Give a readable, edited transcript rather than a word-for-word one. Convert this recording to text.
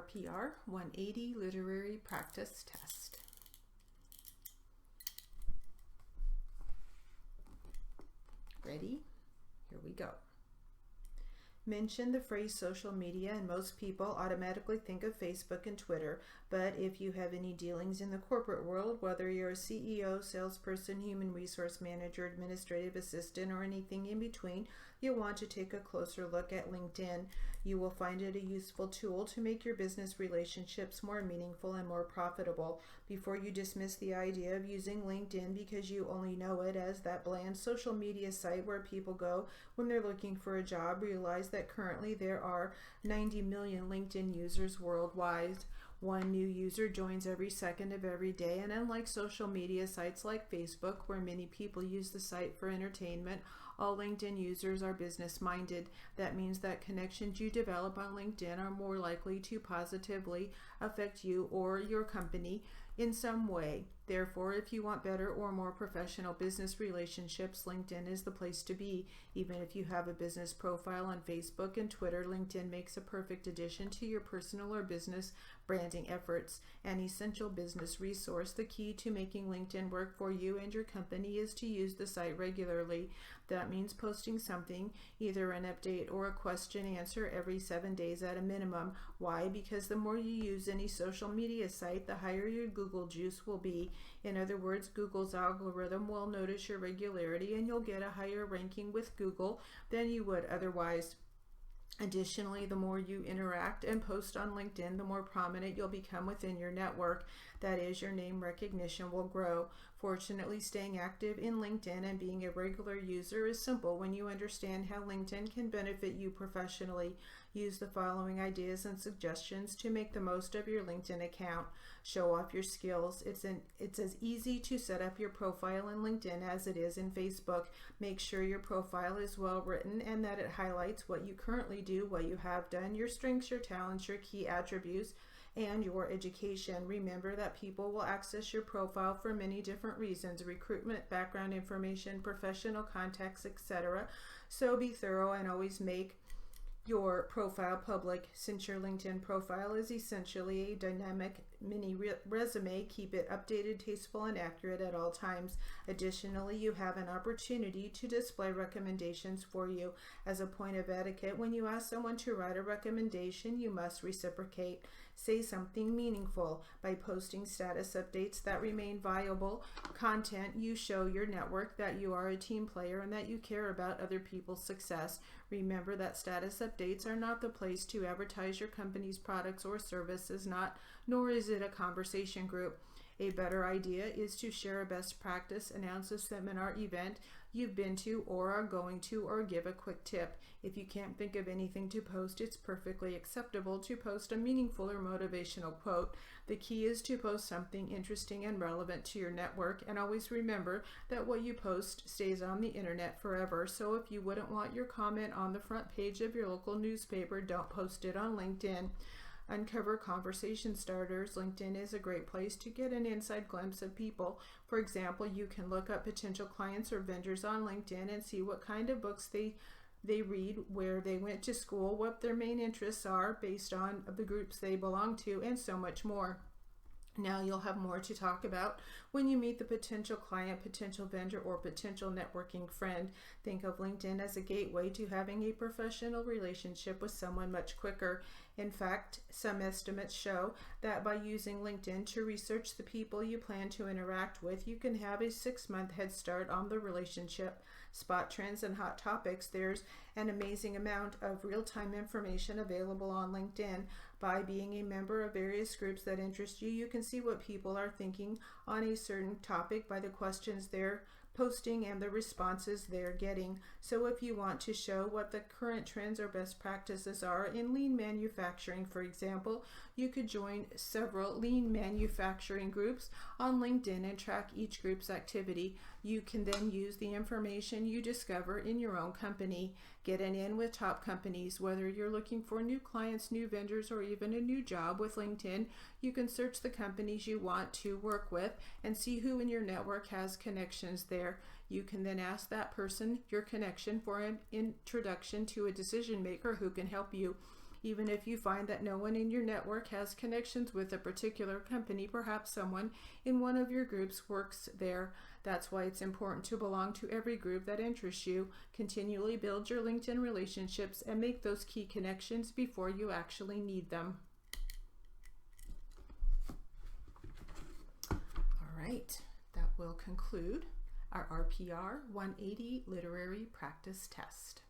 RPR 180 Literary Practice Test. Ready? Here we go. Mention the phrase social media and most people automatically think of Facebook and Twitter, but if you have any dealings in the corporate world, whether you're a CEO, salesperson, human resource manager, administrative assistant, or anything in between, you'll want to take a closer look at LinkedIn. You will find it a useful tool to make your business relationships more meaningful and more profitable. Before you dismiss the idea of using LinkedIn because you only know it as that bland social media site where people go when they're looking for a job, realize that currently there are 90 million LinkedIn users worldwide. One new user joins every second of every day, and unlike social media sites like Facebook, where many people use the site for entertainment, all LinkedIn users are business-minded. That means that connections you develop on LinkedIn are more likely to positively affect you or your company in some way. Therefore, if you want better or more professional business relationships, LinkedIn is the place to be. Even if you have a business profile on Facebook and Twitter, LinkedIn makes a perfect addition to your personal or business branding efforts. An essential business resource. The key to making LinkedIn work for you and your company is to use the site regularly. That means posting something, either an update or a question answer every 7 days at a minimum. Why? Because the more you use any social media site, the higher your Google juice will be. In other words, Google's algorithm will notice your regularity and you'll get a higher ranking with Google than you would otherwise. Additionally, the more you interact and post on LinkedIn, the more prominent you'll become within your network. That is, your name recognition will grow. Fortunately, staying active in LinkedIn and being a regular user is simple when you understand how LinkedIn can benefit you professionally. Use the following ideas and suggestions to make the most of your LinkedIn account. Show off your skills. It's as easy to set up your profile in LinkedIn as it is in Facebook. Make sure your profile is well written and that it highlights what you currently do, what you have done, your strengths, your talents, your key attributes, and your education. Remember that people will access your profile for many different reasons: recruitment, background information, professional contacts, etc. So be thorough and always make your profile public. Since your LinkedIn profile is essentially a dynamic mini resume, keep it updated, tasteful, and accurate at all times. Additionally, you have an opportunity to display recommendations for you. As a point of etiquette, when you ask someone to write a recommendation, you must reciprocate. Say something meaningful. By posting status updates that remain viable content, you show your network that you are a team player and that you care about other people's success. Remember that status updates are not the place to advertise your company's products or services, nor is it a conversation group. A better idea is to share a best practice, announce a seminar event you've been to or are going to, or give a quick tip. If you can't think of anything to post, it's perfectly acceptable to post a meaningful or motivational quote. The key is to post something interesting and relevant to your network, and always remember that what you post stays on the internet forever. So if you wouldn't want your comment on the front page of your local newspaper, don't post it on LinkedIn. Uncover conversation starters. LinkedIn is a great place to get an inside glimpse of people. For example, you can look up potential clients or vendors on LinkedIn and see what kind of books they read, where they went to school, what their main interests are based on the groups they belong to, and so much more. Now you'll have more to talk about when you meet the potential client, potential vendor, or potential networking friend. Think of LinkedIn as a gateway to having a professional relationship with someone much quicker. In fact, some estimates show that by using LinkedIn to research the people you plan to interact with, you can have a 6-month head start on the relationship. Spot trends and hot topics. There's an amazing amount of real-time information available on LinkedIn. By being a member of various groups that interest you, you can see what people are thinking on a certain topic by the questions they're posting and the responses they're getting. So if you want to show what the current trends or best practices are in lean manufacturing, for example, you could join several lean manufacturing groups on LinkedIn and track each group's activity. You can then use the information you discover in your own company. Get an in with top companies. Whether you're looking for new clients, new vendors, or even a new job with LinkedIn, you can search the companies you want to work with and see who in your network has connections there. You can then ask that person, your connection, for an introduction to a decision maker who can help you. Even if you find that no one in your network has connections with a particular company, perhaps someone in one of your groups works there. That's why it's important to belong to every group that interests you. Continually build your LinkedIn relationships and make those key connections before you actually need them. All right, that will conclude our RPR 180 Literary Practice Test.